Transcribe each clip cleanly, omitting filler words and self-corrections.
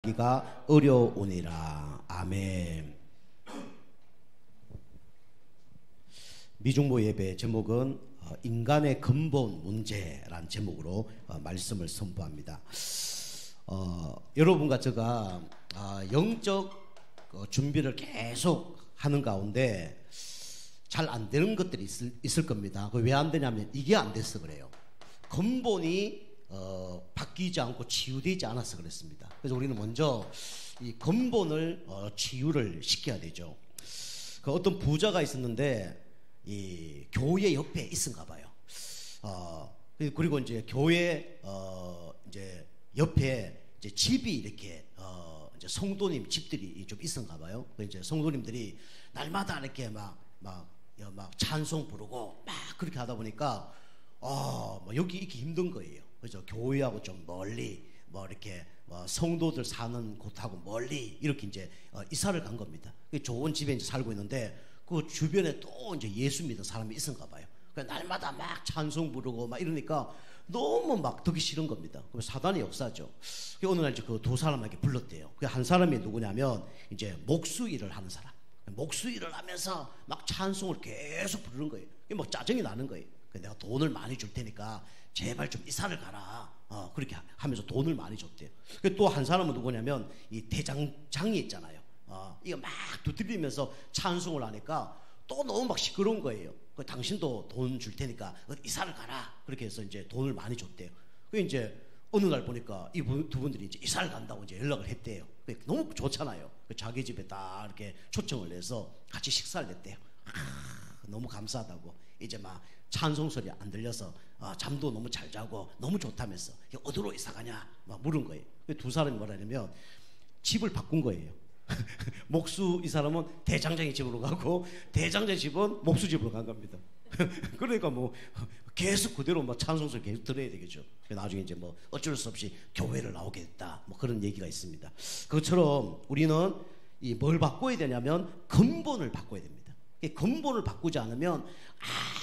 기가 어려우니라. 아멘. 미중보 예배 제목은 인간의 근본 문제란 제목으로 말씀을 선포합니다. 여러분과 제가 영적 준비를 계속 하는 가운데 잘 안 되는 것들이 있을 겁니다. 왜 안 되냐면 이게 안 돼서 그래요. 근본이 바뀌지 않고 치유되지 않아서 그랬습니다. 그래서 우리는 먼저 이 근본을 치유를 시켜야 되죠. 그 어떤 부자가 있었는데 이 교회 옆에 있은가 봐요. 그리고 이제 교회 이제 옆에 이제 집이 이렇게 이제 성도님 집들이 좀 있은가 봐요. 이제 성도님들이 날마다 이렇게 막 찬송 부르고 막 그렇게 하다 보니까 여기 있기 힘든 거예요. 그죠? 교회하고 좀 멀리 이렇게 성도들 사는 곳하고 멀리 이렇게 이제 이사를 간 겁니다. 좋은 집에 이제 살고 있는데 그 주변에 또 이제 예수 믿는 사람이 있은가 봐요. 날마다 막 찬송 부르고 막 이러니까 너무 막 듣기 싫은 겁니다. 그럼 사단의 역사죠. 어느 날 이제 그 두 사람에게 불렀대요. 그 한 사람이 누구냐면 이제 목수일을 하는 사람. 목수일을 하면서 막 찬송을 계속 부르는 거예요. 막 짜증이 나는 거예요. 내가 돈을 많이 줄 테니까 제발 좀 이사를 가라. 그렇게 하면서 돈을 많이 줬대요. 또 한 사람은 누구냐면 이 대장장이 있잖아요. 이거 막 두드리면서 찬송을 하니까 또 너무 막 시끄러운 거예요. 당신도 돈 줄 테니까 이사를 가라. 그렇게 해서 이제 돈을 많이 줬대요. 이제 어느 날 보니까 이 두 분들이 이제 이사를 간다고 이제 연락을 했대요. 너무 좋잖아요. 자기 집에 딱 이렇게 초청을 해서 같이 식사를 했대요. 너무 감사하다고. 이제 막 찬송 소리 안 들려서 잠도 너무 잘 자고 너무 좋다면서 어디로 이사 가냐 막 물은 거예요. 두 사람이 뭐라냐면 집을 바꾼 거예요. 목수 이 사람은 대장장이 집으로 가고 대장장 집은 목수 집으로 간 겁니다. 그러니까 뭐 계속 그대로 막 찬송 소리 계속 들어야 되겠죠. 나중에 이제 뭐 어쩔 수 없이 교회를 나오게 됐다 뭐 그런 얘기가 있습니다. 그것처럼 우리는 이 뭘 바꿔야 되냐면 근본을 바꿔야 됩니다. 근본을 바꾸지 않으면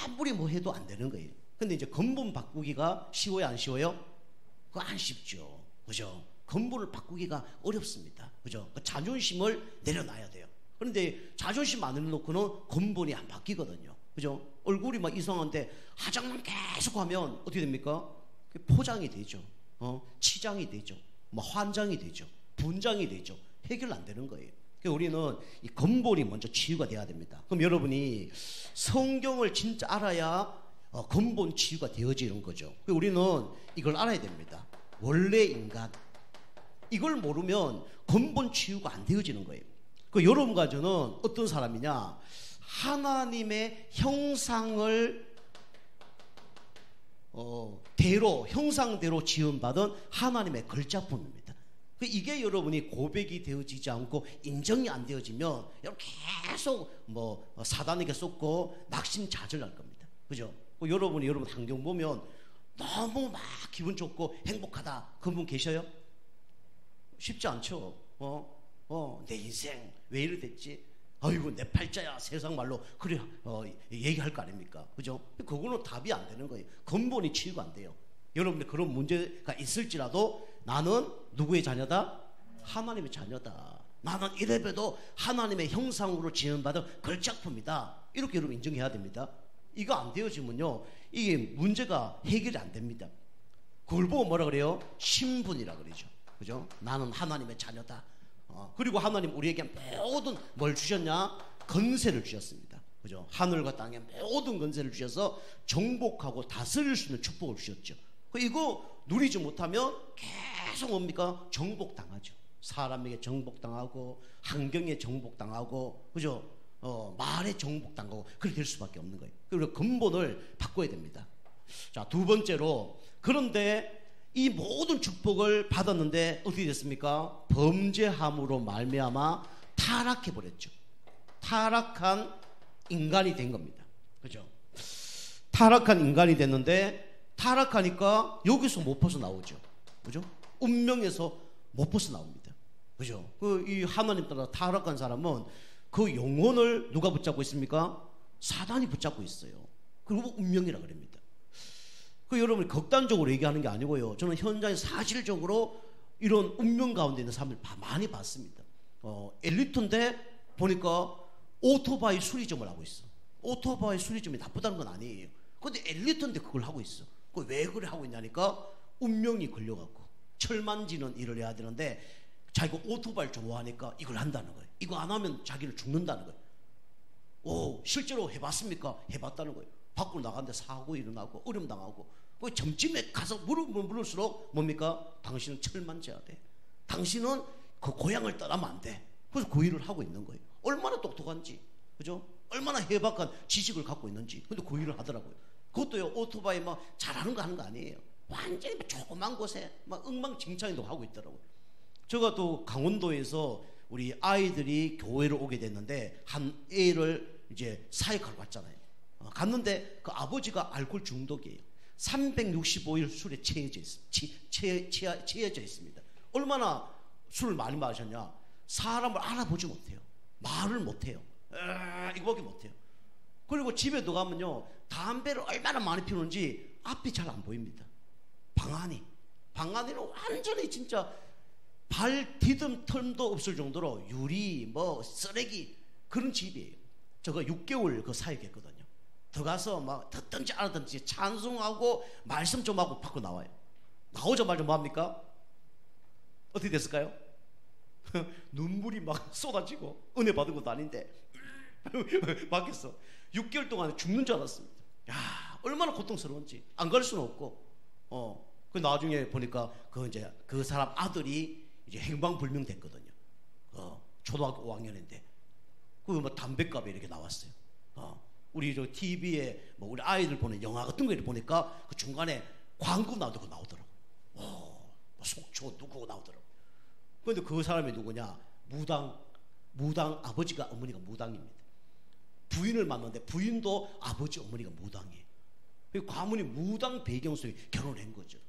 아무리 뭐 해도 안 되는 거예요. 근데 이제 근본 바꾸기가 쉬워요, 안 쉬워요? 그거 안 쉽죠. 그죠? 근본을 바꾸기가 어렵습니다. 그죠? 자존심을 내려놔야 돼요. 그런데 자존심 안 내려놓고는 근본이 안 바뀌거든요. 그죠? 얼굴이 막 이상한데 화장만 계속 하면 어떻게 됩니까? 포장이 되죠. 치장이 되죠. 뭐 환장이 되죠. 분장이 되죠. 해결 안 되는 거예요. 우리는 이 근본이 먼저 치유가 돼야 됩니다. 그럼 여러분이 성경을 진짜 알아야 근본 치유가 되어지는 거죠. 우리는 이걸 알아야 됩니다. 원래 인간 이걸 모르면 근본 치유가 안 되어지는 거예요. 여러분과 저는 어떤 사람이냐, 하나님의 형상을 형상대로 지음받은 하나님의 걸작품입니다. 이게 여러분이 고백이 되어지지 않고 인정이 안 되어지면 여러분 계속 사단에게 쏟고 낙심자절할 겁니다. 그죠? 여러분 환경 보면 너무 막 기분 좋고 행복하다 그분 계셔요? 쉽지 않죠. 내 인생 왜 이래 됐지? 아이고 내 팔자야 세상 말로 그래 얘기할 거 아닙니까? 그죠? 그거는 답이 안 되는 거예요. 근본이 치유가 안 돼요. 여러분들 그런 문제가 있을지라도 나는 누구의 자녀다? 하나님의 자녀다. 나는 이래봬도 하나님의 형상으로 지음받은 걸작품이다. 이렇게 여러분 인정해야 됩니다. 이거 안 되어지면요 이게 문제가 해결이 안 됩니다. 그걸 보고 뭐라 그래요? 신분이라 그러죠. 그죠? 나는 하나님의 자녀다. 그리고 하나님 우리에게 모든 뭘 주셨냐? 건세를 주셨습니다. 그죠? 하늘과 땅에 모든 건세를 주셔서 정복하고 다스릴 수 있는 축복을 주셨죠. 이거 누리지 못하면 계속 뭡니까? 정복당하죠. 사람에게 정복당하고 환경에 정복당하고 그죠? 말에 정복당하고 그렇게 될 수밖에 없는 거예요. 그리고 근본을 바꿔야 됩니다. 자, 두 번째로 그런데 이 모든 축복을 받았는데 어떻게 됐습니까? 범죄함으로 말미암아 타락해 버렸죠. 타락한 인간이 된 겁니다. 그죠? 타락한 인간이 됐는데 타락하니까 여기서 못 벗어나오죠. 그죠? 운명에서 못 벗어나옵니다. 그죠? 이 하나님 따라 타락한 사람은 그 영혼을 누가 붙잡고 있습니까? 사단이 붙잡고 있어요. 그리고 운명이라 그럽니다. 여러분이 극단적으로 얘기하는 게 아니고요. 저는 현장에 사실적으로 이런 운명 가운데 있는 사람들 많이 봤습니다. 엘리트인데 보니까 오토바이 수리점을 하고 있어. 오토바이 수리점이 나쁘다는 건 아니에요. 근데 엘리트인데 그걸 하고 있어. 왜 그래 하고 있냐니까 운명이 걸려갖고 철만지는 일을 해야 되는데 자기가 오토바이를 좋아하니까 이걸 한다는 거예요. 이거 안 하면 자기는 죽는다는 거예요. 실제로 해봤습니까? 해봤다는 거예요. 밖으로 나갔는데 사고 일어나고 어려움 당하고 점집에 가서 물을수록 뭡니까? 당신은 철만져야 돼. 당신은 그 고향을 떠나면 안 돼. 그래서 그 일을 하고 있는 거예요. 얼마나 똑똑한지, 그죠? 얼마나 해박한 지식을 갖고 있는지. 근데 그 일을 하더라고요. 그것도요, 오토바이 막 잘하는 거 하는 거 아니에요. 완전히 조그만 곳에 막 엉망진창도 하고 있더라고요. 제가 또 강원도에서 우리 아이들이 교회를 오게 됐는데 한 애를 이제 사역하러 갔잖아요. 갔는데 그 아버지가 알코올 중독이에요. 365일 술에 취해져 있습니다. 얼마나 술을 많이 마셨냐? 사람을 알아보지 못해요. 말을 못해요. 이거밖에 못해요. 그리고 집에 들어가면요, 담배를 얼마나 많이 피우는지 앞이 잘 안 보입니다. 방안이는 완전히 진짜 발 디듬 틈도 없을 정도로 유리, 쓰레기 그런 집이에요. 제가 6개월 그 사역했거든요. 들어가서 막 듣든지 안 듣든지 찬송하고 말씀 좀 하고 밖으로 나와요. 나오자마자 뭐합니까? 어떻게 됐을까요? 눈물이 막 쏟아지고 은혜 받은 것도 아닌데 밖에서 6개월 동안 죽는 줄 알았습니다. 야, 얼마나 고통스러운지. 안 갈 수는 없고. 그 나중에 보니까 그 사람 아들이 이제 행방불명 됐거든요. 초등학교 5학년인데 그 담배값에 이렇게 나왔어요. 우리 저 TV에 우리 아이들 보는 영화 같은 거 보니까 그 중간에 광고 나오더라고. 속초 누구 나오더라고. 그런데 그 사람이 누구냐? 무당 아버지가 어머니가 무당입니다. 부인을 만났는데 부인도 아버지 어머니가 무당이에요. 그 가문이 무당 배경 속에 결혼을 한 거죠.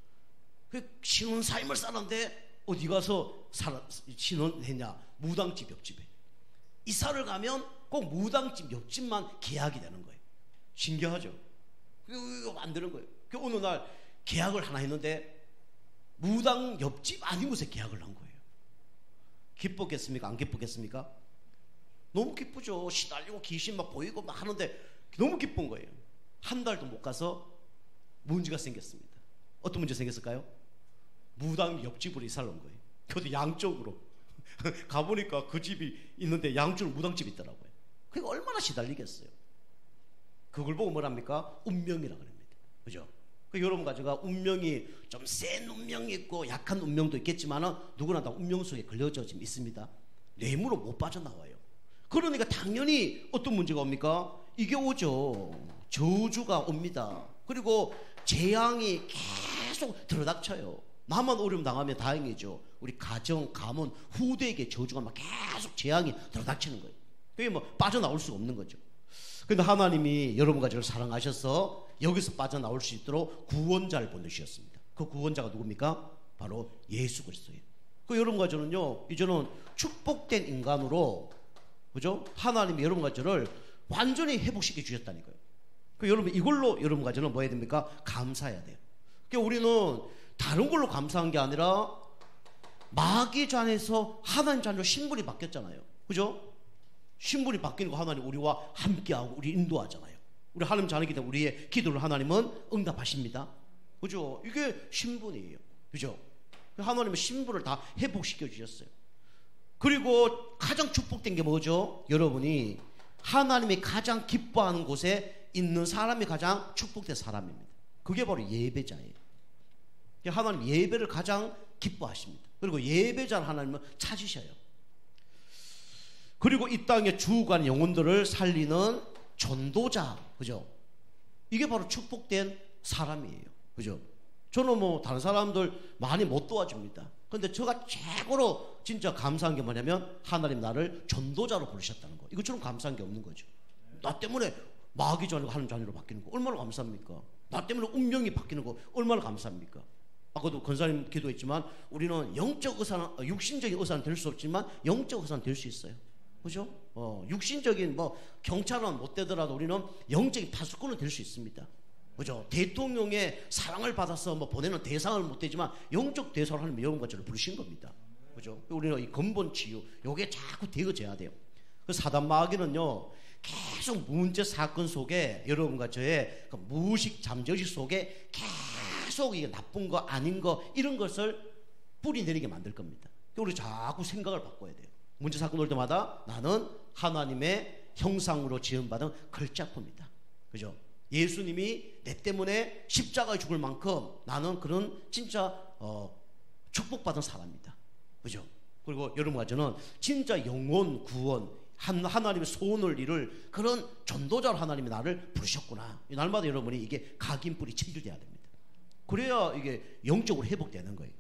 그 신혼 삶을 살았는데 어디 가서 신혼했냐? 무당집 옆집에. 이사를 가면 꼭 무당집 옆집만 계약이 되는 거예요. 신기하죠? 이거 만드는 거예요. 어느 날 계약을 하나 했는데 무당 옆집 아닌 곳에 계약을 한 거예요. 기뻤겠습니까? 안 기뻤겠습니까? 너무 기쁘죠. 시달리고 귀신 막 보이고 막 하는데 너무 기쁜 거예요. 한 달도 못 가서 문제가 생겼습니다. 어떤 문제 생겼을까요? 무당 옆집으로 이사를 온 거예요. 그것도 양쪽으로. 가보니까 그 집이 있는데 양쪽으로 무당집이 있더라고요. 그러니까 얼마나 시달리겠어요. 그걸 보고 뭐랍니까? 운명이라고 합니다. 그죠? 여러분 가지가 운명이 좀 센 운명이 있고 약한 운명도 있겠지만은 누구나 다 운명 속에 걸려져 지금 있습니다. 뇌물로 못 빠져나와요. 그러니까 당연히 어떤 문제가 옵니까? 이게 오죠. 저주가 옵니다. 그리고 재앙이 계속 들어닥쳐요. 나만 어려움 당하면 다행이죠. 우리 가정, 가문, 후대에게 저주가 막 계속 재앙이 들어닥치는 거예요. 그게 빠져나올 수가 없는 거죠. 그런데 하나님이 여러분 가족을 사랑하셔서 여기서 빠져나올 수 있도록 구원자를 보내주셨습니다. 그 구원자가 누굽니까? 바로 예수 그리스도예요. 여러분 가족은요, 이제는 축복된 인간으로, 그죠? 하나님이 여러분 가족을 완전히 회복시켜 주셨다니까요. 여러분 이걸로 여러분 가족은 뭐 해야 됩니까? 감사해야 돼요. 우리는 다른 걸로 감사한 게 아니라 마귀 잔에서 하나님 잔으로 신분이 바뀌었잖아요. 그죠? 신분이 바뀌는 거 하나님 우리와 함께하고 우리 인도하잖아요. 우리 하나님 자녀이기 때문에 우리의 기도를 하나님은 응답하십니다. 그죠? 이게 신분이에요. 그죠? 하나님은 신분을 다 회복시켜 주셨어요. 그리고 가장 축복된 게 뭐죠? 여러분이 하나님이 가장 기뻐하는 곳에 있는 사람이 가장 축복된 사람입니다. 그게 바로 예배자예요. 하나님 예배를 가장 기뻐하십니다. 그리고 예배자를 하나님은 찾으셔요. 그리고 이 땅에 죽어가는 영혼들을 살리는 전도자, 그죠? 이게 바로 축복된 사람이에요. 그죠? 저는 다른 사람들 많이 못 도와줍니다. 근데 제가 최고로 진짜 감사한 게 뭐냐면 하나님 나를 전도자로 부르셨다는 거. 이것처럼 감사한 게 없는 거죠. 나 때문에 마귀 자녀가 하나님 자녀로 바뀌는 거 얼마나 감사합니까? 나 때문에 운명이 바뀌는 거 얼마나 감사합니까? 아까도 권사님 기도했지만 우리는 영적 의사는, 육신적인 의사는 될 수 없지만 영적 의사는 될 수 있어요. 그죠? 육신적인 경찰은 못 되더라도 우리는 영적인 파수꾼은 될 수 있습니다. 그죠? 대통령의 사랑을 받아서 뭐 보내는 대상을 못 되지만 영적 대상을 하나님 여러분과 저를 부르신 겁니다. 그죠? 우리는 이 근본 치유, 요게 자꾸 되어져야 돼요. 그 사단 마귀는요, 계속 문제 사건 속에 여러분과 저의 그 무의식 잠재의식 속에 계속 이게 나쁜 거 아닌 거 이런 것을 뿌리 내리게 만들 겁니다. 우리 자꾸 생각을 바꿔야 돼요. 문제 사건 올 때마다 나는 하나님의 형상으로 지음받은 걸작품이다. 그죠? 예수님이 내 때문에 십자가에 죽을 만큼 나는 그런 진짜 축복받은 사람이다. 그죠? 그리고 여러분과 저는 진짜 영혼 구원 하나님의 소원을 이룰 그런 전도자로 하나님이 나를 부르셨구나. 날마다 여러분이 이게 각인뿌리 체질돼야 됩니다. 그래야 이게 영적으로 회복되는 거예요.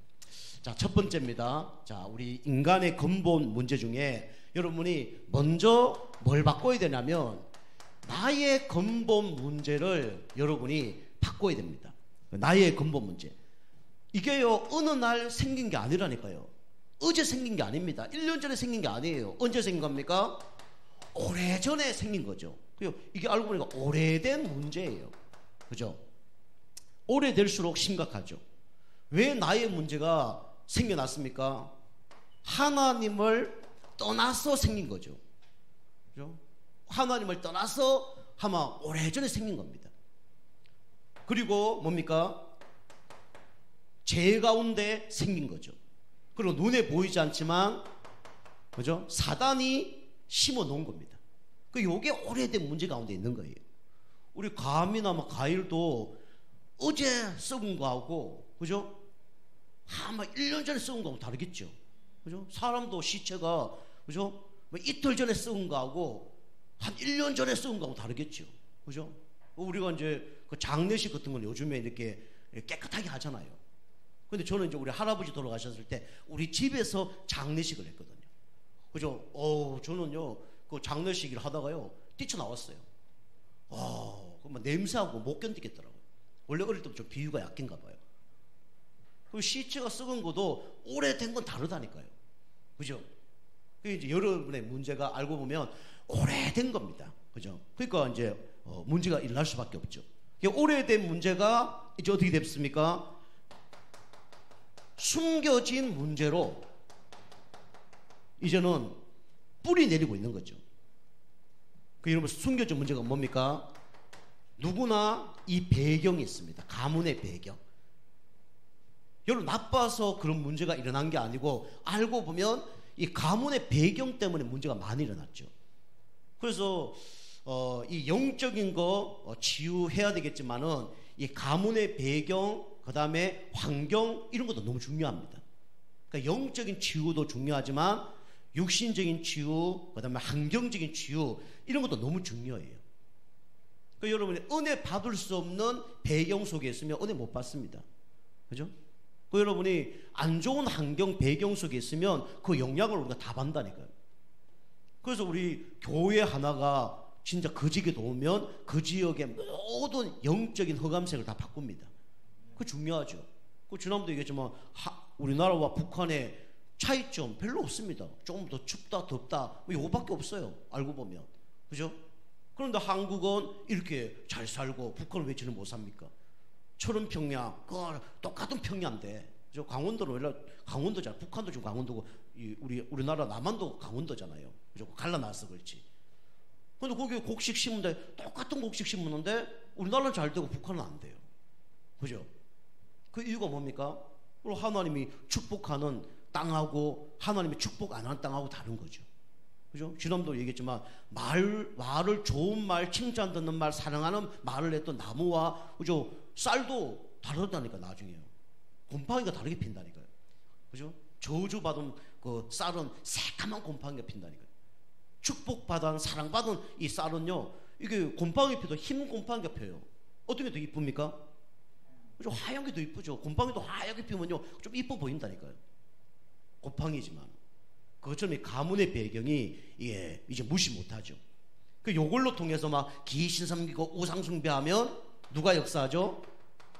자, 첫 번째입니다. 자, 우리 인간의 근본 문제 중에 여러분이 먼저 뭘 바꿔야 되냐면 나의 근본 문제를 여러분이 바꿔야 됩니다. 나의 근본 문제. 이게요, 어느 날 생긴 게 아니라니까요. 어제 생긴 게 아닙니다. 1년 전에 생긴 게 아니에요. 언제 생긴 겁니까? 오래전에 생긴 거죠. 이게 알고 보니까 오래된 문제예요. 그죠? 오래될수록 심각하죠. 왜 나의 문제가 생겨났습니까? 하나님을 떠나서 생긴 거죠. 그죠? 하나님을 떠나서 아마 오래전에 생긴 겁니다. 그리고 뭡니까? 죄 가운데 생긴 거죠. 그리고 눈에 보이지 않지만, 그죠? 사단이 심어 놓은 겁니다. 요게 오래된 문제 가운데 있는 거예요. 우리 감이나 뭐 과일도 어제 썩은 거하고, 그죠? 아마 1년 전에 썩은 거하고 다르겠죠. 그죠? 사람도 시체가, 그죠? 뭐 이틀 전에 썩은 거하고 한 1년 전에 썩은 거하고 다르겠죠. 그죠? 우리가 이제 그 장례식 같은 건 요즘에 이렇게 깨끗하게 하잖아요. 근데 저는 이제 우리 할아버지 돌아가셨을 때 우리 집에서 장례식을 했거든요. 그죠? 저는요, 그 장례식 일 하다가요, 뛰쳐나왔어요. 그만 냄새하고 못 견디겠더라고요. 원래 어릴 때부터 좀 비위가 약한가 봐요. 그 시체가 썩은 것도 오래된 건 다르다니까요. 그죠? 그게 이제 여러분의 문제가 알고 보면 오래된 겁니다. 그죠? 그러니까 이제 문제가 일어날 수밖에 없죠. 오래된 문제가 이제 어떻게 됐습니까? 숨겨진 문제로 이제는 뿌리 내리고 있는 거죠. 그 여러분, 숨겨진 문제가 뭡니까? 누구나 이 배경이 있습니다. 가문의 배경. 여러분, 나빠서 그런 문제가 일어난 게 아니고 알고 보면 이 가문의 배경 때문에 문제가 많이 일어났죠. 그래서 이 영적인 거 치유해야 되겠지만은 이 가문의 배경, 그 다음에 환경, 이런 것도 너무 중요합니다. 그러니까 영적인 치유도 중요하지만 육신적인 치유, 그 다음에 환경적인 치유, 이런 것도 너무 중요해요. 그러니까 여러분이 은혜 받을 수 없는 배경 속에 있으면 은혜 못 받습니다. 그죠? 그 여러분이 안 좋은 환경, 배경 속에 있으면 그 영향을 우리가 다 받는다니까요. 그래서 우리 교회 하나가 진짜 그 지역에 오면 그 지역의 모든 영적인 흑암색을 다 바꿉니다. 그거 중요하죠. 그 지난번도 얘기했지만 우리나라와 북한의 차이점 별로 없습니다. 조금 더 춥다 덥다 이거밖에 없어요. 알고 보면. 그죠? 그런데 한국은 이렇게 잘 살고 북한은 왜 지는 못 삽니까? 철원평양 그 똑같은 평야인데, 그죠? 강원도는 원래 강원도잖아. 북한도 지금 강원도고 우리나라 남한도 강원도잖아요. 그죠? 갈라놔서 그렇지. 근데 거기 곡식 심는데 똑같은 곡식 심는데 우리나라는 잘 되고 북한은 안 돼요. 그죠? 그 이유가 뭡니까? 하나님이 축복하는 땅하고 하나님이 축복 안 하는 땅하고 다른 거죠. 그죠? 지난번도 얘기했지만 말을 좋은 말, 칭찬 듣는 말, 사랑하는 말을 했던 나무와, 그죠? 쌀도 다르다니까. 나중에요. 곰팡이가 다르게 핀다니까요. 그죠? 저주받은 그 쌀은 새까만 곰팡이가 핀다니까요. 축복받은 사랑받은 이 쌀은요, 이게 곰팡이 피도 흰 곰팡이가 펴요. 어떤 게 더 이쁩니까? 그죠? 하얀 게 더 이쁘죠. 곰팡이도 하얗게 피면요 좀 이뻐 보인다니까요. 곰팡이지만 그것처럼 이 가문의 배경이 이제 무시 못하죠. 그 요걸로 통해서 막 귀신 섬기고 우상 숭배하면 누가 역사하죠?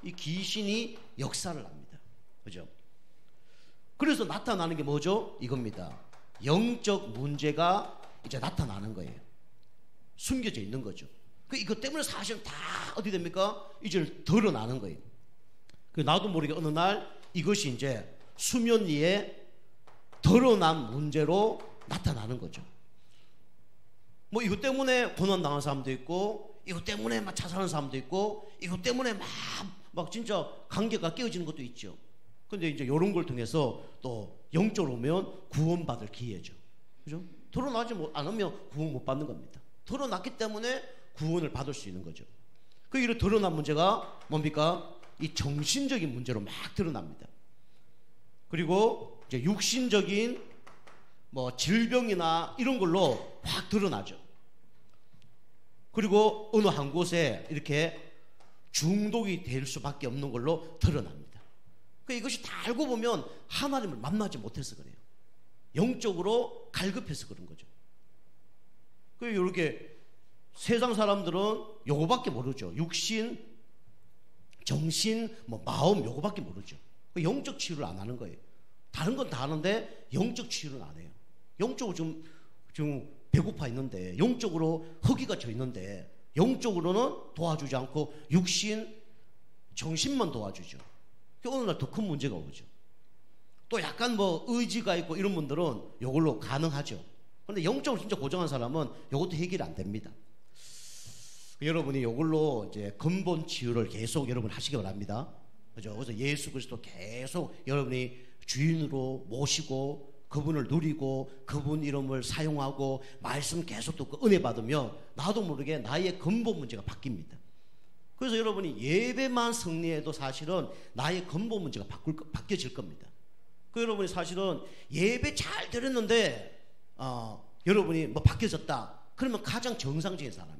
이 귀신이 역사를 합니다. 그죠? 그래서 나타나는 게 뭐죠? 이겁니다. 영적 문제가 이제 나타나는 거예요. 숨겨져 있는 거죠. 이것 때문에 사실은 다 어디 됩니까? 이제 드러나는 거예요. 나도 모르게 어느 날 이것이 이제 수면 위에 드러난 문제로 나타나는 거죠. 뭐 이것 때문에 고난 당한 사람도 있고, 이것 때문에 막 자살하는 사람도 있고, 이것 때문에 막 진짜 관계가 깨어지는 것도 있죠. 근데 이제 이런 걸 통해서 또 영적으로 오면 구원받을 기회죠. 그죠? 드러나지 않으면 구원 못 받는 겁니다. 드러났기 때문에 구원을 받을 수 있는 거죠. 이런 드러난 문제가 뭡니까? 이 정신적인 문제로 막 드러납니다. 그리고 이제 육신적인 뭐 질병이나 이런 걸로 확 드러나죠. 그리고 어느 한 곳에 이렇게 중독이 될 수밖에 없는 걸로 드러납니다. 이것이 다 알고 보면 하나님을 만나지 못해서 그래요. 영적으로 갈급해서 그런 거죠. 이렇게 세상 사람들은 요거밖에 모르죠. 육신, 정신, 뭐 마음 요거밖에 모르죠. 영적 치유를 안 하는 거예요. 다른 건 다 하는데 영적 치유는 안 해요. 영적으로 지금 배고파 있는데, 영적으로 허기가 져 있는데 영적으로는 도와주지 않고 육신, 정신만 도와주죠. 어느 날 더 큰 문제가 오죠. 또 약간 뭐 의지가 있고 이런 분들은 이걸로 가능하죠. 그런데 영적으로 진짜 고정한 사람은 이것도 해결이 안 됩니다. 여러분이 이걸로 이제 근본 치유를 계속 여러분 하시기 바랍니다. 그죠? 그래서 예수 그리스도 계속 여러분이 주인으로 모시고 그분을 누리고 그분 이름을 사용하고 말씀 계속 듣고 은혜 받으면 나도 모르게 나의 근본 문제가 바뀝니다. 그래서 여러분이 예배만 승리해도 사실은 나의 근본 문제가 바뀌어질 겁니다. 여러분이 사실은 예배 잘 드렸는데 여러분이 뭐 바뀌어졌다 그러면 가장 정상적인 사람이에요.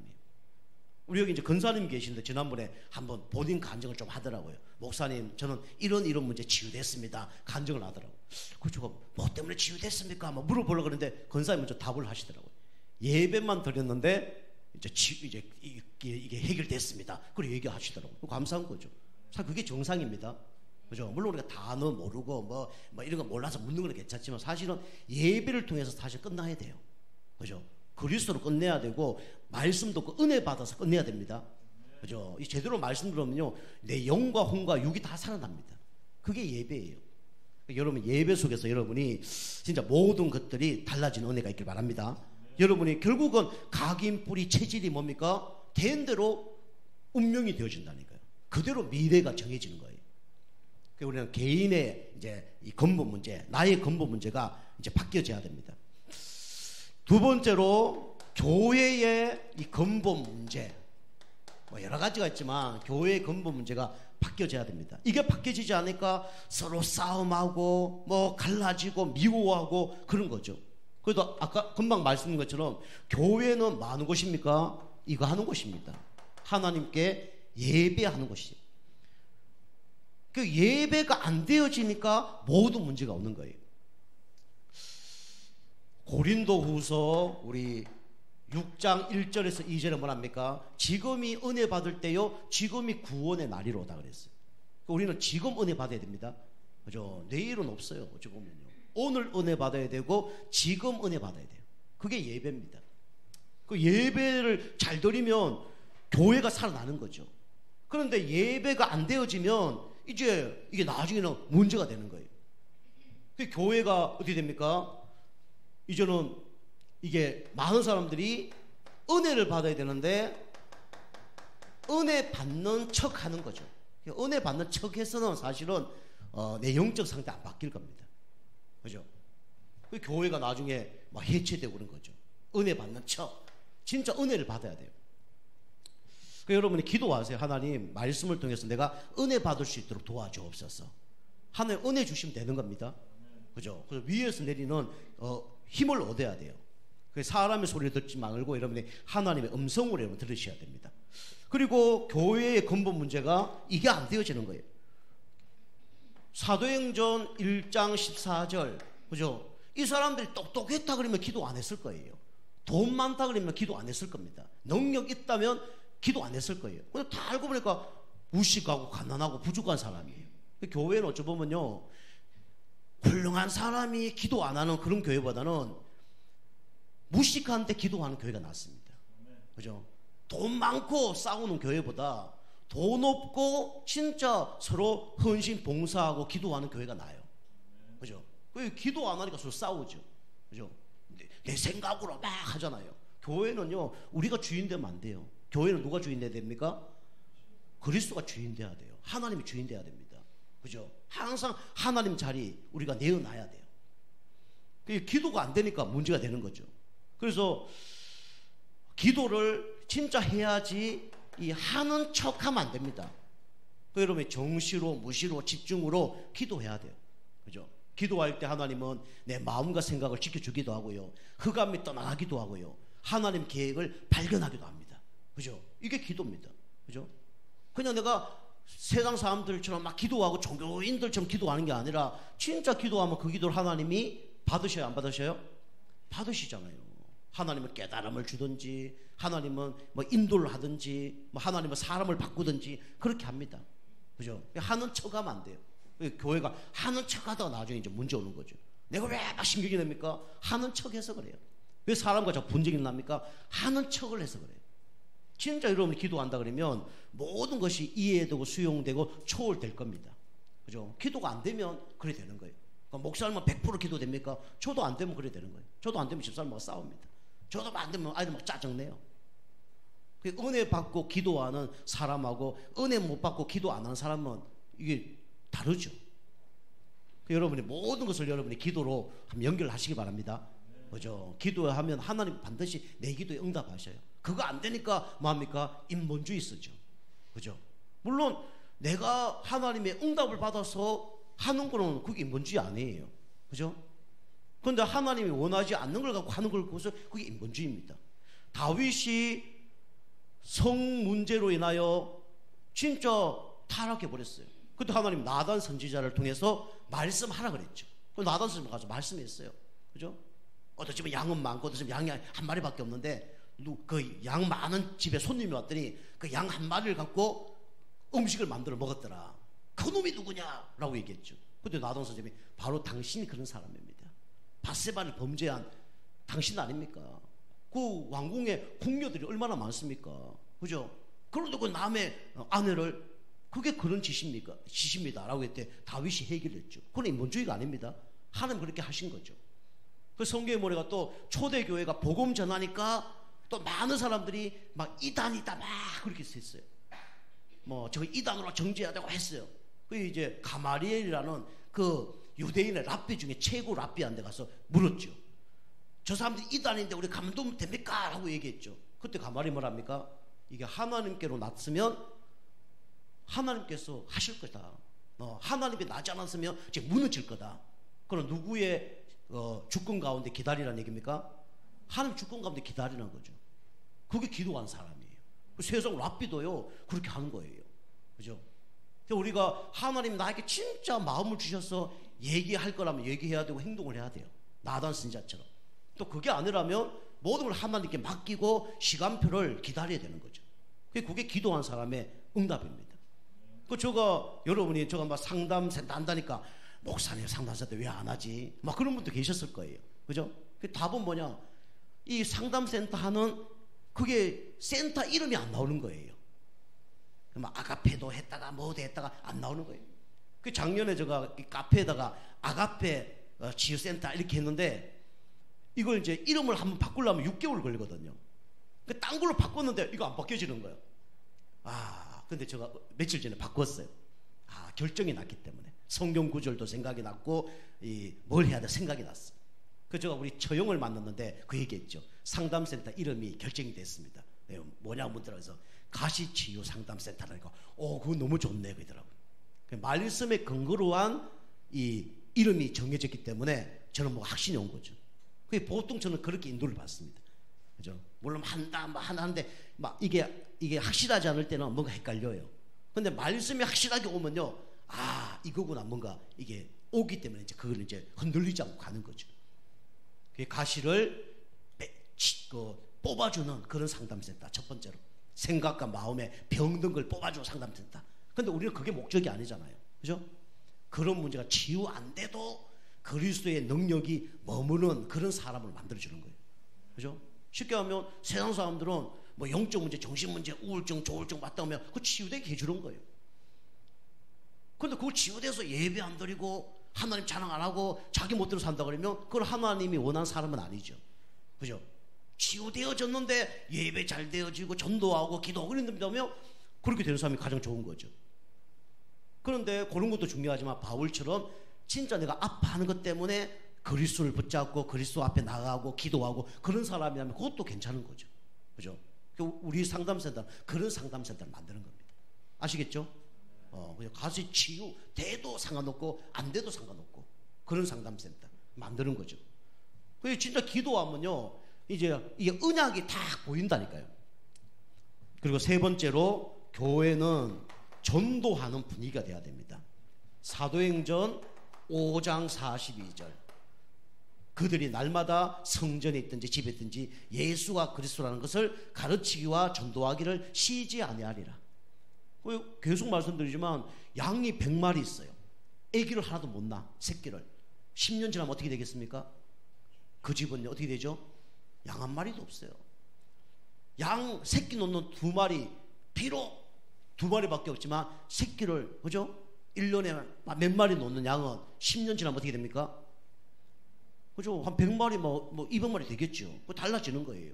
우리 여기 이제 근사님 계신데 지난번에 한번 본인 간증을 좀 하더라고요. 목사님 저는 이런 문제 치유됐습니다. 간증을 하더라고요. 그래서 뭐 때문에 치유됐습니까? 뭐 물어보려고 그러는데 근사님 먼저 답을 하시더라고요. 예배만 드렸는데 이제 이게 해결됐습니다. 그리고 얘기하시더라고요. 감사한 거죠. 사실 그게 정상입니다. 그죠? 물론 우리가 단어 모르고 뭐 이런 거 몰라서 묻는 건 괜찮지만 사실은 예배를 통해서 사실 끝나야 돼요. 그죠? 그리스도로 끝내야 되고 말씀 듣고 은혜 받아서 끝내야 됩니다. 그죠? 이 제대로 말씀 들으면요 내 영과 혼과 육이 다 살아납니다. 그게 예배예요. 여러분 예배 속에서 여러분이 진짜 모든 것들이 달라지는 은혜가 있길 바랍니다. 여러분이 결국은 각인 뿌리 체질이 뭡니까? 된 대로 운명이 되어진다니까요. 그대로 미래가 정해지는 거예요. 우리는 개인의 이제 이 근본 문제, 나의 근본 문제가 이제 바뀌어져야 됩니다. 두 번째로 교회의 이 근본 문제, 뭐 여러 가지가 있지만 교회의 근본 문제가 바뀌어져야 됩니다. 이게 바뀌어지지 않으니까 서로 싸움하고 뭐 갈라지고 미워하고 그런 거죠. 그래도 아까 금방 말씀드린 것처럼 교회는 뭐 하는 곳입니까? 이거 하는 곳입니다. 하나님께 예배하는 곳이에요. 그 예배가 안 되어지니까 모든 문제가 오는 거예요. 고린도후서 우리 6장 1절에서 2절에 뭐랍니까? 지금이 은혜 받을 때요 지금이 구원의 날이로다 그랬어요. 우리는 지금 은혜 받아야 됩니다. 그죠? 내일은 없어요. 어찌 보면요. 오늘 은혜 받아야 되고 지금 은혜 받아야 돼요. 그게 예배입니다. 그 예배를 잘 드리면 교회가 살아나는 거죠. 그런데 예배가 안 되어지면 이제 이게 나중에는 문제가 되는 거예요. 그 교회가 어떻게 됩니까? 이제는 이게 많은 사람들이 은혜를 받아야 되는데 은혜 받는 척 하는 거죠. 은혜 받는 척 해서는 사실은 내 영적 상태 안 바뀔 겁니다. 그죠? 그 교회가 나중에 막 해체되고 그런 거죠. 은혜 받는 척. 진짜 은혜를 받아야 돼요. 여러분이 기도하세요. 하나님 말씀을 통해서 내가 은혜 받을 수 있도록 도와주옵소서. 하나님 은혜 주시면 되는 겁니다. 그죠? 그래서 위에서 내리는 힘을 얻어야 돼요. 사람의 소리를 듣지 말고 여러분이 하나님의 음성으로 여러분 들으셔야 됩니다. 그리고 교회의 근본 문제가 이게 안 되어지는 거예요. 사도행전 1장 14절 그죠? 이 사람들이 똑똑했다 그러면 기도 안 했을 거예요. 돈 많다 그러면 기도 안 했을 겁니다. 능력 있다면 기도 안 했을 거예요. 근데 다 알고 보니까 무식하고 가난하고 부족한 사람이에요. 교회는 어찌 보면요 훌륭한 사람이 기도 안 하는 그런 교회보다는 무식한데 기도하는 교회가 낫습니다. 그죠? 돈 많고 싸우는 교회보다 돈 없고 진짜 서로 헌신 봉사하고 기도하는 교회가 나아요. 그죠? 기도 안 하니까 서로 싸우죠. 그죠? 내 생각으로 막 하잖아요. 교회는요, 우리가 주인 되면 안 돼요. 교회는 누가 주인 돼야 됩니까? 그리스도가 주인 돼야 돼요. 하나님이 주인 돼야 됩니다. 그죠? 항상 하나님 자리 우리가 내어놔야 돼요. 기도가 안 되니까 문제가 되는 거죠. 그래서 기도를 진짜 해야지 이 하는 척 하면 안 됩니다. 여러분 정시로 무시로 집중으로 기도해야 돼요. 그죠? 기도할 때 하나님은 내 마음과 생각을 지켜주기도 하고요, 흑암이 떠나가기도 하고요, 하나님 계획을 발견하기도 합니다. 그죠? 이게 기도입니다. 그죠? 그냥 내가 세상 사람들처럼 막 기도하고 종교인들처럼 기도하는 게 아니라 진짜 기도하면 그 기도를 하나님이 받으셔요, 안 받으셔요? 받으시잖아요. 하나님은 깨달음을 주든지, 하나님은 뭐 인도를 하든지, 뭐 하나님은 사람을 바꾸든지 그렇게 합니다. 그죠? 하는 척 하면 안 돼요. 교회가 하는 척 하다가 나중에 이제 문제 오는 거죠. 내가 왜 막 신경이 납니까? 하는 척 해서 그래요. 왜 사람과 자꾸 분쟁이 납니까? 하는 척을 해서 그래요. 진짜 여러분이 기도한다 그러면 모든 것이 이해되고 수용되고 초월될 겁니다. 그죠? 기도가 안 되면 그래 되는 거예요. 그러니까 목사님은 100% 기도됩니까? 저도 안 되면 그래 되는 거예요. 저도 안 되면 집사람하고 싸웁니다. 저도 안 되면 아이들 막 짜증내요. 은혜 받고 기도하는 사람하고 은혜 못 받고 기도 안 하는 사람은 이게 다르죠. 여러분이 모든 것을 여러분이 기도로 연결하시기 바랍니다. 그죠? 기도하면 하나님 반드시 내 기도에 응답하셔요. 그거 안 되니까 뭐합니까? 인본주의 쓰죠. 그죠? 물론 내가 하나님의 응답을 받아서 하는 거는 그게 인본주의 아니에요. 그죠? 그런데 하나님이 원하지 않는 걸 갖고 하는 걸 보고서 그게 인본주의입니다. 다윗이 성 문제로 인하여 진짜 타락해 버렸어요. 그때 하나님 나단 선지자를 통해서 말씀하라 그랬죠. 그 나단 선지자가 가서 말씀했어요. 그죠? 어떤 집은 양은 많고 어떤 집은 양이 한 마리밖에 없는데 그 양 많은 집에 손님이 왔더니 그 양 한 마리를 갖고 음식을 만들어 먹었더라. 그 놈이 누구냐? 라고 얘기했죠. 그때 나단 선지자가 바로 당신이 그런 사람입니다. 밧세바를 범죄한 당신 아닙니까? 그 왕궁에 궁녀들이 얼마나 많습니까? 그죠? 그런데 그 남의 아내를 그게 그런 짓입니까? 짓입니다. 라고 했대. 다윗이 해결했죠. 그건 인본주의가 아닙니다. 하나님 그렇게 하신 거죠. 그 성경에 보니까 또 초대교회가 복음 전하니까 또 많은 사람들이 막 이단이다 막 그렇게 했어요. 뭐 저거 이단으로 정죄해야 되고 했어요. 그 이제 가마리엘이라는 그 유대인의 랍비 중에 최고 랍비한테 가서 물었죠. 저 사람들이 이단인데 우리 가만두면 됩니까? 라고 얘기했죠. 그때 가마리 뭐랍니까? 이게 하나님께로 났으면 하나님께서 하실 거다. 하나님이 나지 않았으면 이제 무너질 거다. 그럼 누구의 주권 가운데 기다리라는 얘기입니까? 하나님 주권 가운데 기다리는 거죠. 그게 기도한 사람이에요. 세상 랍비도요 그렇게 하는 거예요. 그죠? 우리가 하나님 나에게 진짜 마음을 주셔서 얘기할 거라면 얘기해야 되고 행동을 해야 돼요. 나단 선지자처럼. 또 그게 아니라면 모든 걸 하나님께 맡기고 시간표를 기다려야 되는 거죠. 그게 기도한 사람의 응답입니다. 여러분이 저가 막 상담센터 한다니까 목사님 상담센터 왜 안 하지? 막 그런 분도 계셨을 거예요. 그죠? 그 답은 뭐냐? 이 상담센터 하는 그게 센터 이름이 안 나오는 거예요. 막 아가페도 했다가 뭐도 했다가 안 나오는 거예요. 그 작년에 제가 이 카페에다가 아가페 치유센터 이렇게 했는데 이걸 이제 이름을 한번 바꾸려면 6개월 걸리거든요. 그 딴 걸로 바꿨는데 이거 안 바뀌어지는 거예요. 근데 제가 며칠 전에 바꿨어요. 결정이 났기 때문에 성경 구절도 생각이 났고 뭘 해야 돼 생각이 났어. 그 제가 우리 처용을 만났는데 그 얘기했죠. 상담센터 이름이 결정이 됐습니다. 뭐냐고 묻더라고요. 가시치유 상담센터라니까 그거 너무 좋네 그러더라고요. 말씀에 근거로 한 이 이름이 정해졌기 때문에 저는 뭐 확신이 온 거죠. 그게 보통 저는 그렇게 인도를 받습니다. 그죠? 물론 하는데 막 이게 확실하지 않을 때는 뭔가 헷갈려요. 근데 말씀이 확실하게 오면요, 이거구나 뭔가 이게 오기 때문에 이제 그걸 이제 흔들리지 않고 가는 거죠. 그 가시를 뽑아주는 그런 상담센터 첫 번째로 생각과 마음의 병든 걸 뽑아주는 상담센터. 근데 우리는 그게 목적이 아니잖아요. 그죠? 그런 문제가 치유 안 돼도 그리스도의 능력이 머무는 그런 사람을 만들어주는 거예요. 그죠? 쉽게 하면 세상 사람들은 뭐 영적 문제, 정신 문제, 우울증, 조울증 왔다 오면 그거 치유되게 해주는 거예요. 그런데 그걸 치유돼서 예배 안 드리고 하나님 자랑 안 하고 자기 멋대로 산다 그러면 그걸 하나님이 원하는 사람은 아니죠. 그죠? 치유되어졌는데 예배 잘 되어지고 전도하고 기도하고 이런다면 그렇게 되는 사람이 가장 좋은 거죠. 그런데 그런 것도 중요하지만 바울처럼 진짜 내가 아파하는 것 때문에 그리스도를 붙잡고 그리스도 앞에 나가고 기도하고 그런 사람이라면 그것도 괜찮은 거죠. 그죠? 우리 상담센터 그런 상담센터를 만드는 겁니다. 아시겠죠? 그냥 가서 치유 돼도 상관없고 안 돼도 상관없고 그런 상담센터 만드는 거죠. 그래서 진짜 기도하면요 이제 이게 언약이 다 보인다니까요. 그리고 세 번째로 교회는 전도하는 분위기가 돼야 됩니다. 사도행전 5장 42절 그들이 날마다 성전에 있든지 집에 있든지 예수가 그리스도라는 것을 가르치기와 전도하기를 쉬지 아니하리라. 계속 말씀드리지만 양이 100마리 있어요. 아기를 하나도 못 낳아. 새끼를 10년 지나면 어떻게 되겠습니까? 그 집은 어떻게 되죠? 양 한 마리도 없어요. 양 새끼 놓는 2마리 비록 2마리밖에 없지만 새끼를 그죠? 1년에 몇 마리 놓는 양은 10년 지나면 어떻게 됩니까? 그죠? 한 100마리 뭐 200마리 되겠죠. 그거 달라지는 거예요.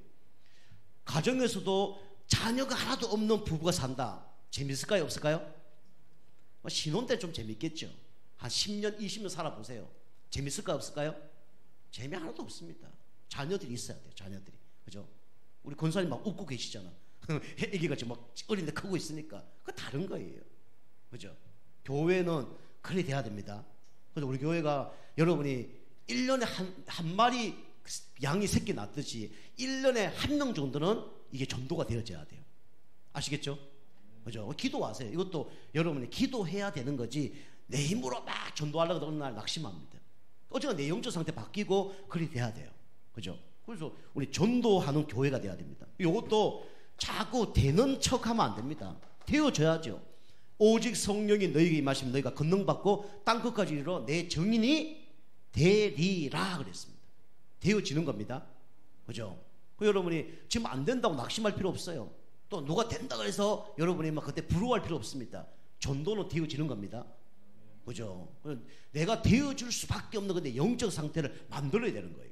가정에서도 자녀가 하나도 없는 부부가 산다. 재밌을까요? 없을까요? 신혼 때 좀 재밌겠죠. 한 10년 20년 살아보세요. 재밌을까요? 없을까요? 재미 하나도 없습니다. 자녀들이 있어야 돼요. 자녀들이. 그죠? 우리 권사님 막 웃고 계시잖아. 애기가 지금 막 어린데 크고 있으니까 그거 다른 거예요. 그죠? 교회는 그래 돼야 됩니다. 그래서 우리 교회가 여러분이 1년에 한 마리 양이 새끼 낳듯이 1년에 한 명 정도는 이게 전도가 되어져야 돼요. 아시겠죠? 그죠? 기도하세요. 이것도 여러분이 기도해야 되는 거지 내 힘으로 막 전도하려고 어느 날 낙심합니다. 어쨌든 내 영적 상태 바뀌고 그리 돼야 돼요. 그죠? 그래서 우리 전도하는 교회가 돼야 됩니다. 이것도 자꾸 되는 척하면 안 됩니다. 되어져야죠. 오직 성령이 너희에게 임하시면 너희가 권능받고 땅끝까지 이르러 내 증인이 되리라 그랬습니다. 되어지는 겁니다. 그죠? 여러분이 지금 안 된다고 낙심할 필요 없어요. 또 누가 된다고 해서 여러분이 막 그때 부러워할 필요 없습니다. 전도는 되어지는 겁니다. 그죠? 내가 되어줄 수밖에 없는 건데 영적 상태를 만들어야 되는 거예요.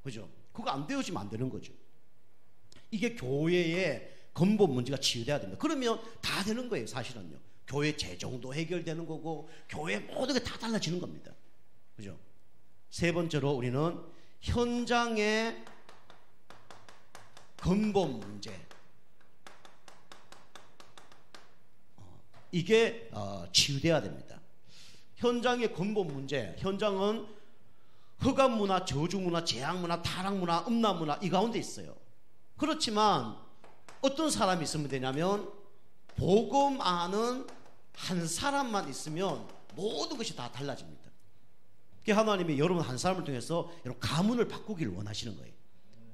그죠? 그거 안 되어지면 안 되는 거죠. 이게 교회의 근본 문제가 치유돼야 됩니다. 그러면 다 되는 거예요. 사실은요. 교회 재정도 해결되는 거고 교회 모든 게 다 달라지는 겁니다. 그죠? 세 번째로 우리는 현장의 근본 문제 이게 치유돼야 됩니다. 현장의 근본 문제, 현장은 흑암문화, 저주문화, 재앙문화, 타락문화, 음란문화 이 가운데 있어요. 그렇지만 어떤 사람이 있으면 되냐면 복음 아는 한 사람만 있으면 모든 것이 다 달라집니다. 하나님이 여러분 한 사람을 통해서 여러분 가문을 바꾸기를 원하시는 거예요.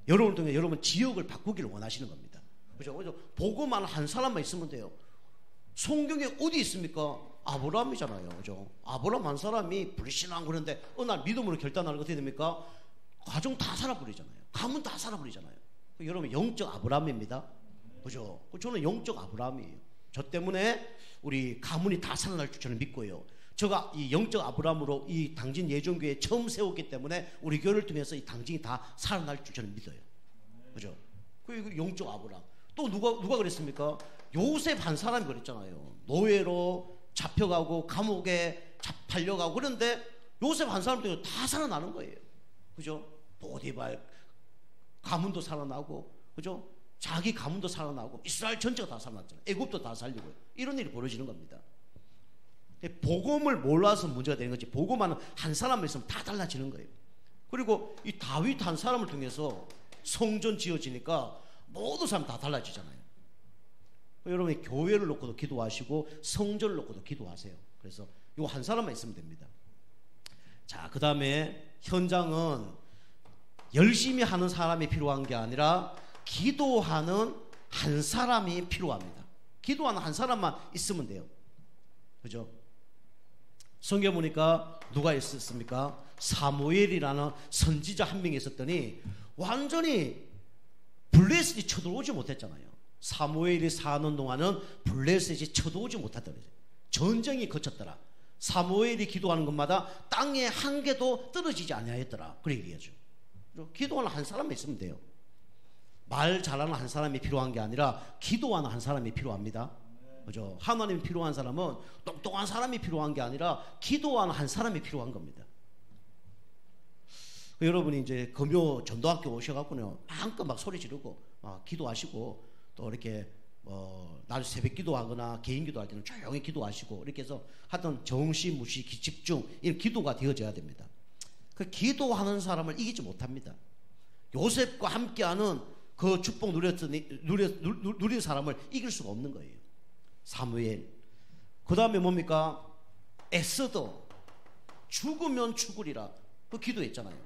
여러분을 통해 여러분 지역을 바꾸기를 원하시는 겁니다. 그죠? 그래서 복음 아는 한 사람만 있으면 돼요. 성경에 어디 있습니까? 아브라함이잖아요. 그죠? 아브라함 한 사람이 불신앙 그런데 어느 날 믿음으로 결단하는 거 어떻게 됩니까? 가정 다 살아버리잖아요. 가문 다 살아버리잖아요. 여러분 영적 아브라함입니다. 그죠? 저는 영적 아브라함이에요. 저 때문에 우리 가문이 다 살아날 줄 저는 믿고요. 제가 이 영적 아브라함으로 이 당진 예정교회 처음 세웠기 때문에 우리 교회를 통해서 이 당진이 다 살아날 줄 저는 믿어요. 그죠? 그 영적 아브라함. 또 누가 그랬습니까? 요셉 한 사람이 그랬잖아요. 노예로 잡혀가고 감옥에 팔려가고 그런데 요셉 한 사람 때문에 다 살아나는 거예요. 그죠? 보디발 가문도 살아나고 그죠? 자기 가문도 살아나고 이스라엘 전체가 다 살아났잖아요. 애굽도 다 살리고 이런 일이 벌어지는 겁니다. 복음을 몰라서 문제가 되는 거지 복음하는 한 사람이 있으면 다 달라지는 거예요. 그리고 이 다윗 한 사람을 통해서 성전 지어지니까 모든 사람 다 달라지잖아요. 여러분이 교회를 놓고도 기도하시고 성전을 놓고도 기도하세요. 그래서 이거 한 사람만 있으면 됩니다. 자, 그 다음에 현장은 열심히 하는 사람이 필요한 게 아니라 기도하는 한 사람이 필요합니다. 기도하는 한 사람만 있으면 돼요. 그죠? 성경 보니까 누가 있었습니까? 사무엘이라는 선지자 한 명이 있었더니 완전히 블레셋이 쳐들어오지 못했잖아요. 사무엘이 사는 동안은 블레셋이 쳐들어오지 못하더라. 전쟁이 거쳤더라. 사무엘이 기도하는 것마다 땅에 한 개도 떨어지지 아니하였더라. 그래 얘기하죠. 기도하는 한 사람만 있으면 돼요. 말 잘하는 한 사람이 필요한 게 아니라 기도하는 한 사람이 필요합니다. 그죠? 하나님이 필요한 사람은 똑똑한 사람이 필요한 게 아니라 기도하는 한 사람이 필요한 겁니다. 여러분이 이제 금요 전도학교 오셔갖고는 마음껏 막 소리 지르고 막 기도하시고 또 이렇게 날 새벽 기도하거나 개인 기도할 때는 조용히 기도하시고 이렇게 해서 하여튼 정시, 무시, 집중 이런 기도가 되어져야 됩니다. 그 기도하는 사람을 이기지 못합니다. 요셉과 함께하는 그 축복 누린 사람을 이길 수가 없는 거예요. 사무엘. 그 다음에 뭡니까? 에스더. 죽으면 죽으리라. 그 기도했잖아요.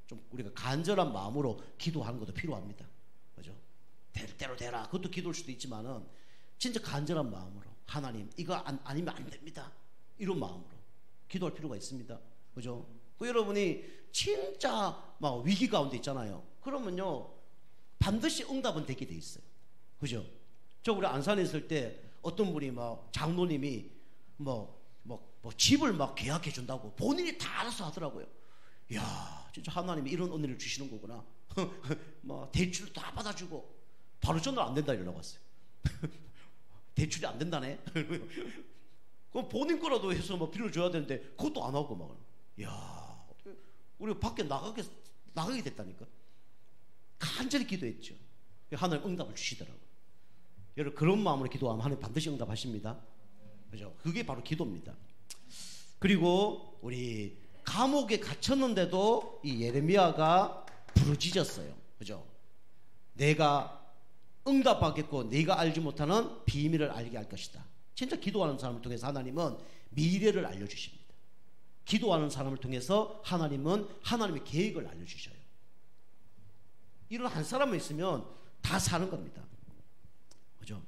좀 우리가 간절한 마음으로 기도하는 것도 필요합니다. 그죠? 될 대로 되라. 그것도 기도일 수도 있지만은 진짜 간절한 마음으로 하나님 이거 아니면 안 됩니다. 이런 마음으로 기도할 필요가 있습니다. 그죠? 그 여러분이 진짜 막 위기 가운데 있잖아요. 그러면요 반드시 응답은 되게 돼 있어요. 그죠? 저 우리 안산에 있을 때 어떤 분이 막 장로님이 뭐 집을 막 계약해 준다고 본인이 다 알아서 하더라고요. 이야 진짜 하나님이 이런 은혜를 주시는 거구나. 뭐 대출 다 받아주고 바로 전화 안 된다 이러고 왔어요. 대출이 안 된다네. 그럼 본인 거라도 해서 뭐 빌려 줘야 되는데 그것도 안 하고 막. 이야 우리 밖에 나가게 됐다니까. 간절히 기도했죠. 하나님 응답을 주시더라고요. 여러분 그런 마음으로 기도하면 하나님 반드시 응답하십니다. 그죠? 그게 바로 기도입니다. 그리고 우리 감옥에 갇혔는데도 이 예레미야가 부르짖었어요. 그죠? 내가 응답하겠고 네가 알지 못하는 비밀을 알게 할 것이다. 진짜 기도하는 사람을 통해서 하나님은 미래를 알려주십니다. 기도하는 사람을 통해서 하나님은 하나님의 계획을 알려주셔요. 이런 한 사람만 있으면 다 사는 겁니다. 그죠?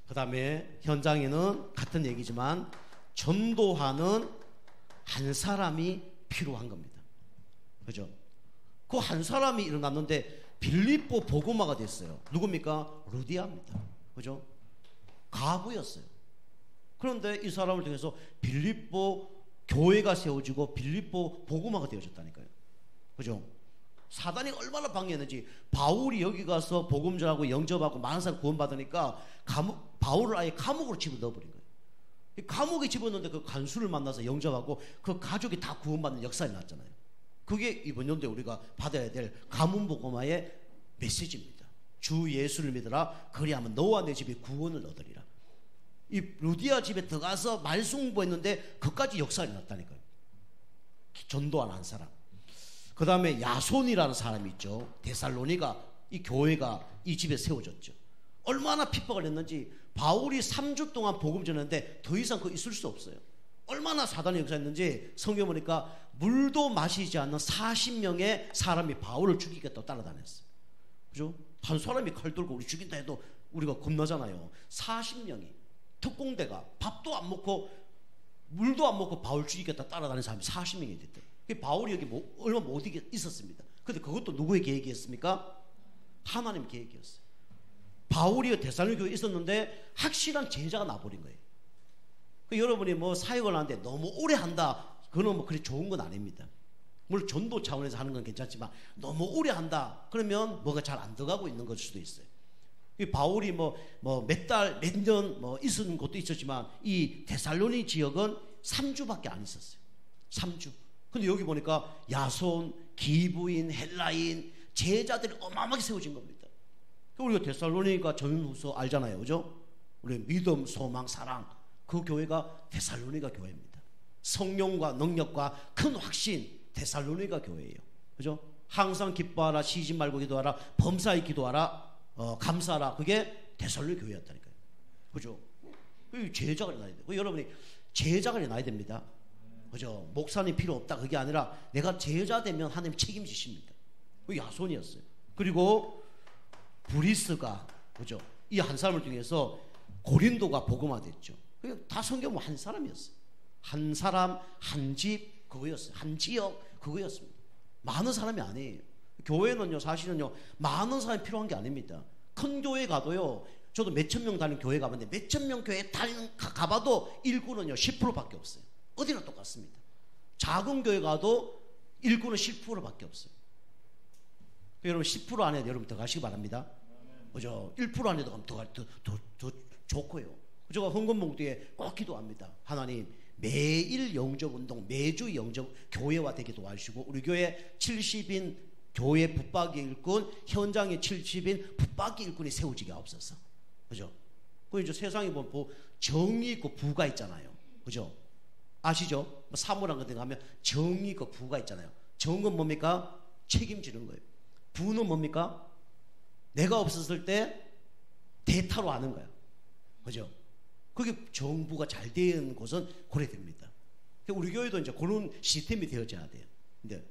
그 다음에 현장에는 같은 얘기지만 전도하는 한 사람이 필요한 겁니다. 그죠? 그 한 사람이 일어났는데 빌립보 복음화가 됐어요. 누굽니까? 루디아입니다. 그죠? 가부였어요. 그런데 이 사람을 통해서 빌립보 교회가 세워지고 빌립보 복음화가 되어졌다니까요. 그죠? 사단이 얼마나 방해했는지 바울이 여기 가서 복음 전하고 영접하고 많은 사람 구원받으니까 바울을 아예 감옥으로 집어넣어버린 거예요. 감옥에 집어넣는데 그 간수를 만나서 영접하고 그 가족이 다 구원받는 역사가 났잖아요. 그게 이번 연도에 우리가 받아야 될 가문 복음화의 메시지입니다. 주 예수를 믿으라 그리하면 너와 내 집이 구원을 얻으리라. 이 루디아 집에 들어가서 말숭부했는데 그까지 역사가 났다니까요. 전도하는 한 사람. 그 다음에 야손이라는 사람이 있죠. 데살로니가 이 교회가 이 집에 세워졌죠. 얼마나 핍박을 했는지 바울이 3주 동안 복음 전했는데 더 이상 그 있을 수 없어요. 얼마나 사단이 역사했는지 성경 보니까 물도 마시지 않는 40명의 사람이 바울을 죽이겠다고 따라다녔어요. 그죠? 한 사람이 칼 들고 우리 죽인다 해도 우리가 겁나잖아요. 40명이 특공대가 밥도 안 먹고 물도 안 먹고 바울 죽이겠다 따라다니는 사람이 40명이 됐대요. 바울이 여기 얼마 못 있었습니다. 근데 그것도 누구의 계획이었습니까? 하나님의 계획이었어요. 바울이 데살로니가 교회에 있었는데 확실한 제자가 나버린 거예요. 여러분이 뭐 사역을 하는데 너무 오래 한다, 그건 뭐 그리 좋은 건 아닙니다. 물론 전도 차원에서 하는 건 괜찮지만 너무 오래 한다 그러면 뭐가 잘 안 들어가고 있는 걸 수도 있어요. 바울이 몇 달, 몇 년 있었는 것도 있었지만 이 데살로니 지역은 3주밖에 안 있었어요. 3주. 근데 여기 보니까 야손, 기부인, 헬라인, 제자들이 어마어마하게 세워진 겁니다. 우리가 데살로니가 전후서 알잖아요. 그죠? 우리 믿음, 소망, 사랑. 그 교회가 데살로니가 교회입니다. 성령과 능력과 큰 확신, 데살로니가 교회예요. 그죠? 항상 기뻐하라, 쉬지 말고 기도하라, 범사에 기도하라, 감사하라. 그게 데살로니 교회였다니까요. 그죠? 제자가 일어나야 돼요. 여러분이 제자가 일어나야 됩니다. 그죠? 목사님 필요 없다. 그게 아니라 내가 제자 되면 하나님 책임지십니다. 그 야손이었어요. 그리고 브리스가, 그죠? 이 한 사람을 통해서 고린도가 복음화됐죠. 다 성경 한 사람이었어요. 한 사람, 한 집, 그거였어요. 한 지역, 그거였습니다. 많은 사람이 아니에요. 교회는요, 사실은요, 많은 사람이 필요한 게 아닙니다. 큰 교회 가도요, 저도 몇천 명 다니는 교회 가봤는데 몇천 명 교회 가봐도 일꾼은요 10%밖에 없어요. 어디나 똑같습니다. 작은 교회 가도 일꾼은 10%밖에 없어요. 여러분 10% 안에 여러분 들어가시기 바랍니다. 그죠? 1% 안에 들어가면 더 좋고요. 제가 헌금봉투에 꼭 기도합니다. 하나님 매일 영접운동, 매주 영접 교회화 되게 도와주시고 우리 교회 70인 교회 붙박이 일꾼, 현장에 70인 붙박이 일꾼이 세워지게 하옵소서. 그죠? 그 이제 세상에 보면 정이 있고 부가 있잖아요. 그죠? 아시죠? 사물한 같은 거 하면 정이 있고 부가 있잖아요. 정은 뭡니까? 책임지는 거예요. 부는 뭡니까? 내가 없었을 때 대타로 하는 거야. 그죠? 그게 정부가 잘 된 곳은 그래 됩니다. 우리 교회도 이제 그런 시스템이 되어져야 돼요. 근데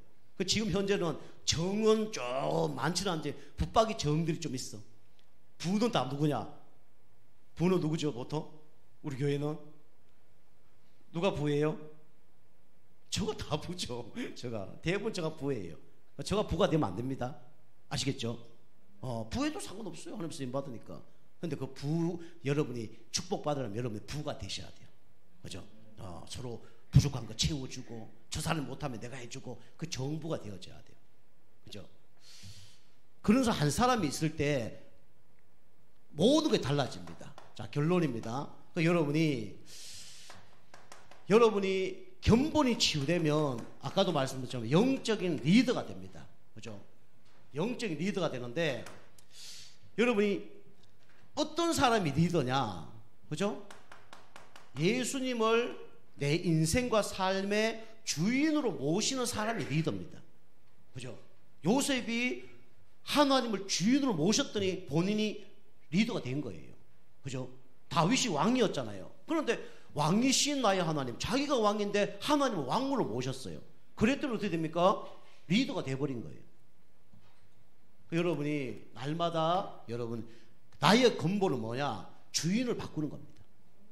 지금 현재는 정은 좀 많지는 않은데 붙박이 정들이 좀 있어. 부는 다 누구냐? 부는 누구죠 보통? 우리 교회는 누가 부예요? 저가 다 부죠. 제가 대부분 제가 부예요. 제가 부가 되면 안 됩니다. 아시겠죠? 부에도 상관없어요. 하나님 쓰임 받으니까. 근데 그 부 여러분이 축복받으려면 여러분이 부가 되셔야 돼요. 그죠? 서로 부족한 거 채워주고 저 사람이 못하면 내가 해주고 그 정부가 되어져야 돼요. 그죠? 그래서 한 사람이 있을 때 모든 게 달라집니다. 자, 결론입니다. 여러분이 견본이 치유되면 아까도 말씀드렸지만 영적인 리더가 됩니다. 그죠? 영적인 리더가 되는데 여러분이 어떤 사람이 리더냐? 그죠? 예수님을 내 인생과 삶의 주인으로 모시는 사람이 리더입니다. 그죠? 요셉이 하나님을 주인으로 모셨더니 본인이 리더가 된 거예요. 그죠? 다윗이 왕이었잖아요. 그런데 왕이신 나의 하나님, 자기가 왕인데 하나님을 왕으로 모셨어요. 그랬더니 어떻게 됩니까? 리더가 돼버린 거예요. 여러분이 날마다 여러분 나의 근본은 뭐냐? 주인을 바꾸는 겁니다.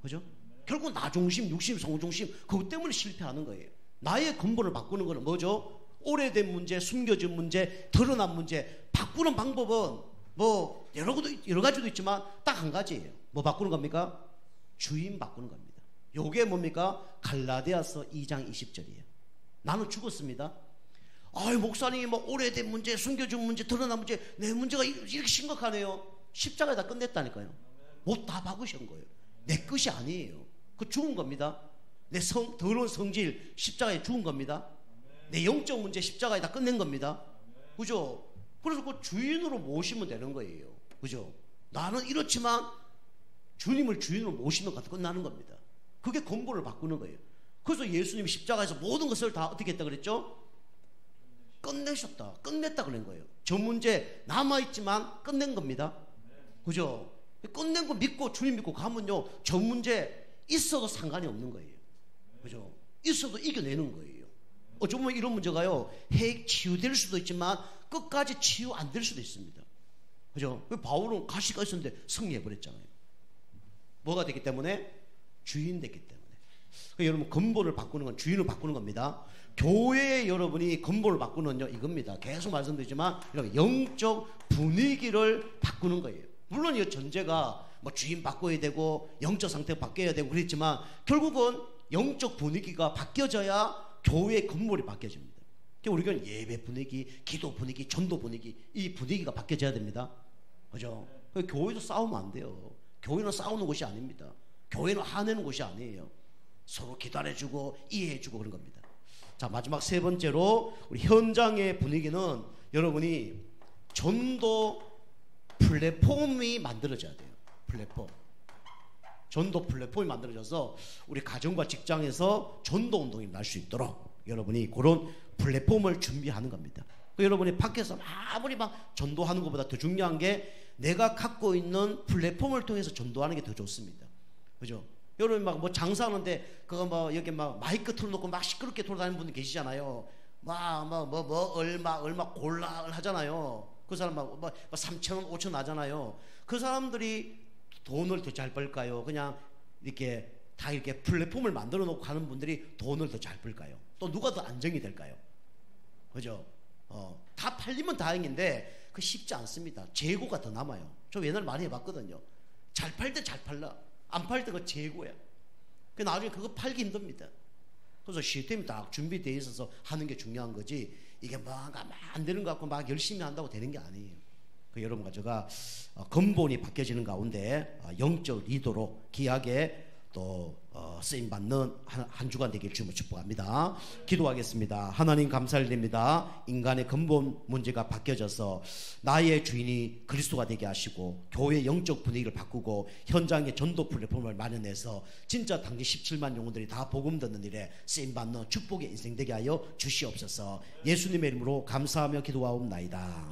그죠? 결국 나 중심, 육심, 성 중심 그것 때문에 실패하는 거예요. 나의 근본을 바꾸는 거는 뭐죠? 오래된 문제, 숨겨진 문제, 드러난 문제 바꾸는 방법은 뭐 여러 가지도 있지만 딱 한 가지예요. 뭐 바꾸는 겁니까? 주인 바꾸는 겁니다. 요게 뭡니까? 갈라디아서 2장 20절이에요. 나는 죽었습니다. 아유 목사님이 뭐 오래된 문제, 숨겨진 문제, 드러난 문제, 내 문제가 이렇게 심각하네요. 십자가에 다 끝냈다니까요. 못 다 바꾸신 거예요. 내 것이 아니에요. 그 죽은 겁니다. 내 더러운 성질 십자가에 죽은 겁니다. 내 영적 문제 십자가에 다 끝낸 겁니다. 그죠? 그래서 그 주인으로 모시면 되는 거예요. 그죠? 나는 이렇지만 주님을 주인으로 모시면 가서 끝나는 겁니다. 그게 근본을 바꾸는 거예요. 그래서 예수님이 십자가에서 모든 것을 다 어떻게 했다 그랬죠? 끝내셨다. 끝냈다 그런 거예요. 저 문제 남아있지만 끝낸 겁니다. 그죠? 끝낸 거 믿고 주님 믿고 가면요 저 문제 있어도 상관이 없는 거예요. 그죠? 있어도 이겨내는 거예요. 어쩌면 이런 문제가요 치유될 수도 있지만 끝까지 치유 안 될 수도 있습니다. 그죠? 바울은 가시가 있었는데 승리해버렸잖아요. 뭐가 됐기 때문에? 주인 됐기 때문에. 여러분 근본을 바꾸는 건 주인을 바꾸는 겁니다. 교회에 여러분이 근본을 바꾸는 건 이겁니다. 계속 말씀드리지만 이렇게 영적 분위기를 바꾸는 거예요. 물론 이 전제가 뭐 주인 바꿔야 되고 영적 상태 바뀌어야 되고 그랬지만 결국은 영적 분위기가 바뀌어져야 교회의 근본이 바뀌어집니다. 우리 교회는 예배 분위기, 기도 분위기, 전도 분위기 이 분위기가 바뀌어져야 됩니다. 그죠? 교회도 싸우면 안 돼요. 교회는 싸우는 곳이 아닙니다. 교회는 화내는 곳이 아니에요. 서로 기다려주고 이해해주고 그런 겁니다. 자, 마지막 세 번째로 우리 현장의 분위기는 여러분이 전도 플랫폼이 만들어져야 돼요. 플랫폼. 전도 플랫폼이 만들어져서 우리 가정과 직장에서 전도 운동이 날 수 있도록 여러분이 그런 플랫폼을 준비하는 겁니다. 여러분이 밖에서 아무리 막 전도하는 것보다 더 중요한 게 내가 갖고 있는 플랫폼을 통해서 전도하는 게 더 좋습니다. 그죠? 여러분 막 뭐 장사하는데 그거 뭐 여기 막 마이크 틀어놓고 막 시끄럽게 돌아다니는 분들 계시잖아요. 얼마 골라 하잖아요. 그 사람 막 3,000원, 5,000원 하잖아요. 그 사람들이 돈을 더 잘 벌까요? 그냥 이렇게 다 이렇게 플랫폼을 만들어 놓고 하는 분들이 돈을 더 잘 벌까요? 또 누가 더 안정이 될까요? 그죠? 다 팔리면 다행인데 그 쉽지 않습니다. 재고가 더 남아요. 저 옛날 많이 해봤거든요. 잘 팔 때 잘 팔라. 안 팔 때 그 재고야. 그 나중에 그거 팔기 힘듭니다. 그래서 시스템이 딱 준비되어 있어서 하는 게 중요한 거지, 이게 뭔가 막 안 되는 것 같고 막 열심히 한다고 되는 게 아니에요. 그 여러분과 제가 근본이 바뀌어지는 가운데 영적 리더로 귀하게 또 쓰임받는 한 주간 되길 주님을 축복합니다. 기도하겠습니다. 하나님 감사를 드립니다. 인간의 근본 문제가 바뀌어져서 나의 주인이 그리스도가 되게 하시고 교회의 영적 분위기를 바꾸고 현장의 전도 플랫폼을 마련해서 진짜 당시 17만 영혼들이 다 복음 듣는 일에 쓰임받는 축복의 인생 되게 하여 주시옵소서. 예수님의 이름으로 감사하며 기도하옵나이다.